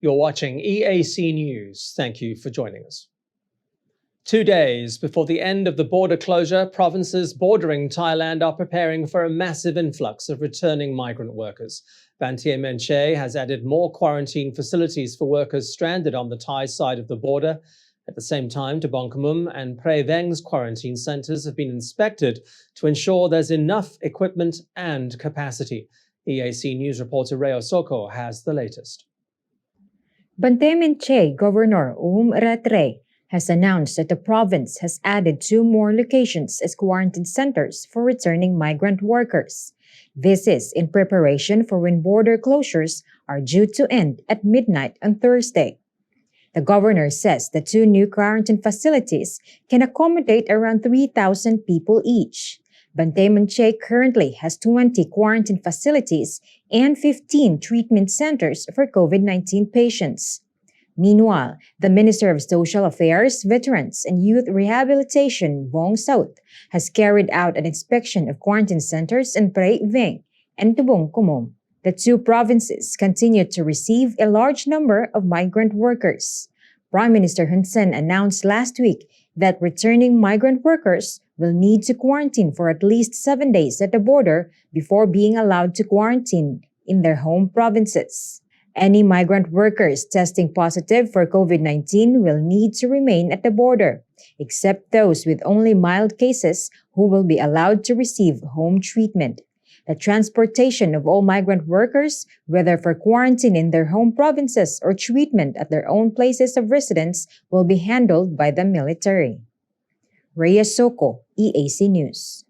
You're watching EAC News. Thank you for joining us. 2 days before the end of the border closure, provinces bordering Thailand are preparing for a massive influx of returning migrant workers. Banteay Meanchey has added more quarantine facilities for workers stranded on the Thai side of the border. At the same time, Tbong Khmum and Veng's quarantine centres have been inspected to ensure there's enough equipment and capacity. EAC News reporter Reatrey has the latest. Banteay Meanchey Governor Reatrey has announced that the province has added 2 more locations as quarantine centers for returning migrant workers. This is in preparation for when border closures are due to end at midnight on Thursday. The governor says the 2 new quarantine facilities can accommodate around 3,000 people each. Banteay Meanchey currently has 20 quarantine facilities and 15 treatment centers for COVID-19 patients. Meanwhile, the Minister of Social Affairs, Veterans and Youth Rehabilitation, Vong Sauth, has carried out an inspection of quarantine centers in Veng and Tbong. The 2 provinces continue to receive a large number of migrant workers. Prime Minister Hun Sen announced last week that returning migrant workers will need to quarantine for at least 7 days at the border before being allowed to quarantine in their home provinces. Any migrant workers testing positive for COVID-19 will need to remain at the border, except those with only mild cases who will be allowed to receive home treatment. The transportation of all migrant workers, whether for quarantine in their home provinces or treatment at their own places of residence, will be handled by the military. Reatrey, EAC News.